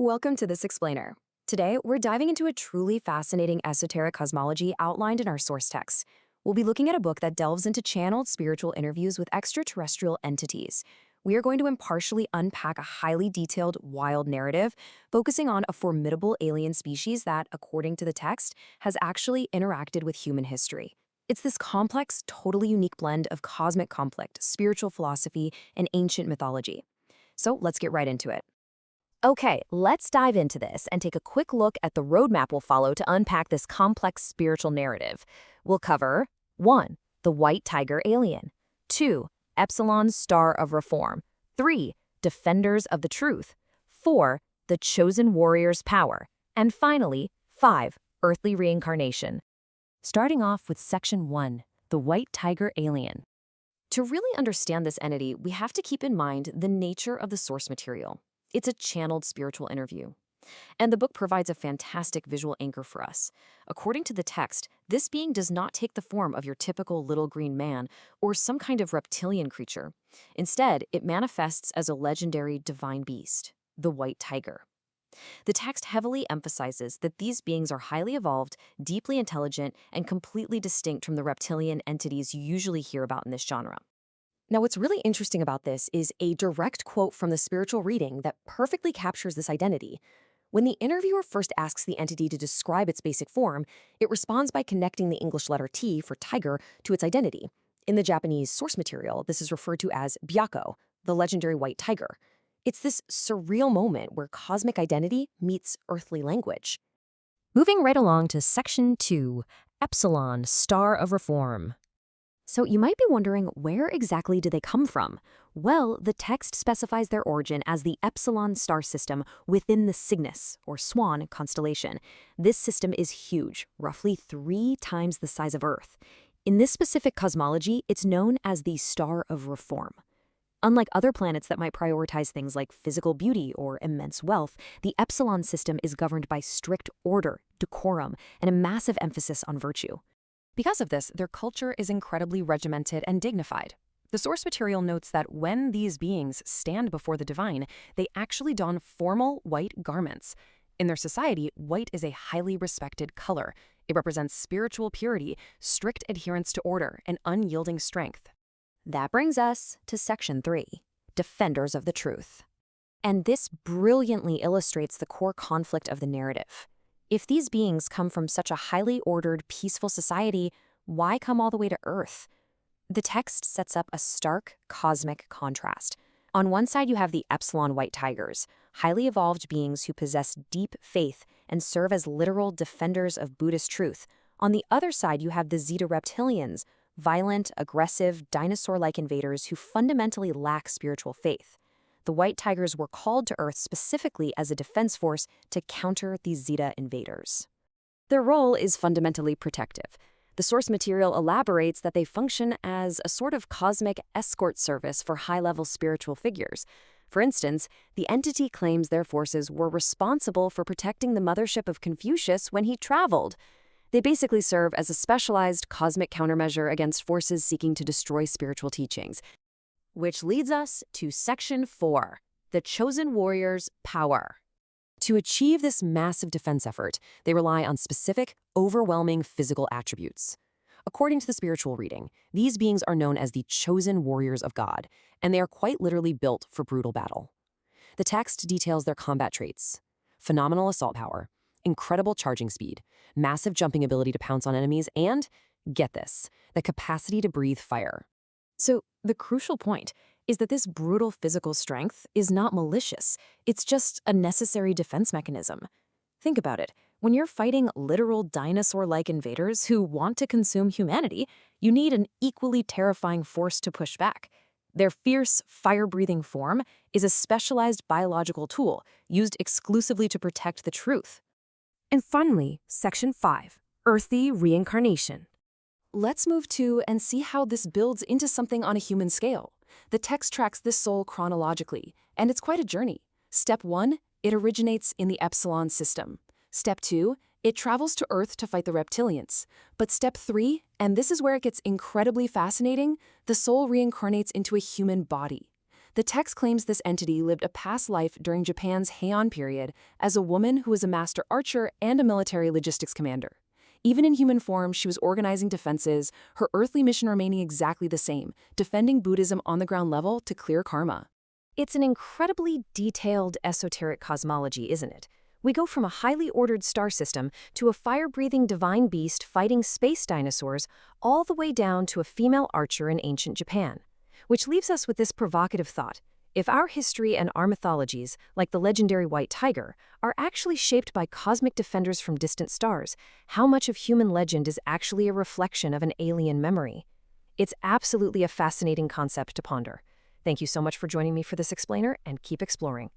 Welcome to This Explainer. Today, we're diving into a truly fascinating esoteric cosmology outlined in our source text. We'll be looking at a book that delves into channeled spiritual interviews with extraterrestrial entities. We are going to impartially unpack a highly detailed, wild narrative, focusing on a formidable alien species that, according to the text, has actually interacted with human history. It's this complex, totally unique blend of cosmic conflict, spiritual philosophy, and ancient mythology. So let's get right into it. Okay, let's dive into this and take a quick look at the roadmap we'll follow to unpack this complex spiritual narrative. We'll cover 1. The White Tiger Alien, 2. Epsilon's Star of Reform, 3. Defenders of the Truth, 4. The Chosen Warrior's Power, and finally, 5. Earthly Reincarnation. Starting off with Section 1, The White Tiger Alien. To really understand this entity, we have to keep in mind the nature of the source material. It's a channeled spiritual interview. And the book provides a fantastic visual anchor for us. According to the text, this being does not take the form of your typical little green man or some kind of reptilian creature. Instead, it manifests as a legendary divine beast, the white tiger. The text heavily emphasizes that these beings are highly evolved, deeply intelligent, and completely distinct from the reptilian entities you usually hear about in this genre. Now, what's really interesting about this is a direct quote from the spiritual reading that perfectly captures this identity. When the interviewer first asks the entity to describe its basic form, it responds by connecting the English letter T for tiger to its identity. In the Japanese source material, this is referred to as byakko, the legendary white tiger. It's this surreal moment where cosmic identity meets earthly language. Moving right along to Section 2, Epsilon, Star of Reform. So you might be wondering, where exactly do they come from? Well, the text specifies their origin as the Epsilon star system within the Cygnus, or Swan, constellation. This system is huge, roughly 3 times the size of Earth. In this specific cosmology, it's known as the Star of Reform. Unlike other planets that might prioritize things like physical beauty or immense wealth, the Epsilon system is governed by strict order, decorum, and a massive emphasis on virtue. Because of this, their culture is incredibly regimented and dignified. The source material notes that when these beings stand before the divine, they actually don formal white garments. In their society, white is a highly respected color. It represents spiritual purity, strict adherence to order, and unyielding strength. That brings us to Section 3, Defenders of the Truth. And this brilliantly illustrates the core conflict of the narrative. If these beings come from such a highly ordered, peaceful society, why come all the way to Earth? The text sets up a stark cosmic contrast. On one side, you have the Epsilon white tigers, highly evolved beings who possess deep faith and serve as literal defenders of Buddhist truth. On the other side, you have the Zeta reptilians, violent, aggressive, dinosaur-like invaders who fundamentally lack spiritual faith. The white tigers were called to Earth specifically as a defense force to counter these Zeta invaders. Their role is fundamentally protective. The source material elaborates that they function as a sort of cosmic escort service for high-level spiritual figures. For instance, the entity claims their forces were responsible for protecting the mothership of Confucius when he traveled. They basically serve as a specialized cosmic countermeasure against forces seeking to destroy spiritual teachings. Which leads us to Section 4, the Chosen Warrior's Power. To achieve this massive defense effort, they rely on specific, overwhelming physical attributes. According to the spiritual reading, these beings are known as the Chosen Warriors of God, and they are quite literally built for brutal battle. The text details their combat traits: phenomenal assault power, incredible charging speed, massive jumping ability to pounce on enemies, and, get this, the capacity to breathe fire. So, the crucial point is that this brutal physical strength is not malicious. It's just a necessary defense mechanism. Think about it. When you're fighting literal dinosaur-like invaders who want to consume humanity, you need an equally terrifying force to push back. Their fierce, fire-breathing form is a specialized biological tool used exclusively to protect the truth. And finally, Section 5, Earthly Reincarnation. Let's move to and see how this builds into something on a human scale. The text tracks this soul chronologically, and it's quite a journey. Step 1, it originates in the Epsilon system. Step 2, it travels to Earth to fight the Reptilians. But Step 3, and this is where it gets incredibly fascinating, the soul reincarnates into a human body. The text claims this entity lived a past life during Japan's Heian period as a woman who was a master archer and a military logistics commander. Even in human form, she was organizing defenses, her earthly mission remaining exactly the same, defending Buddhism on the ground level to clear karma. It's an incredibly detailed esoteric cosmology, isn't it? We go from a highly ordered star system to a fire-breathing divine beast fighting space dinosaurs, all the way down to a female archer in ancient Japan. Which leaves us with this provocative thought. If our history and our mythologies, like the legendary white tiger, are actually shaped by cosmic defenders from distant stars, how much of human legend is actually a reflection of an alien memory? It's absolutely a fascinating concept to ponder. Thank you so much for joining me for this explainer, and keep exploring.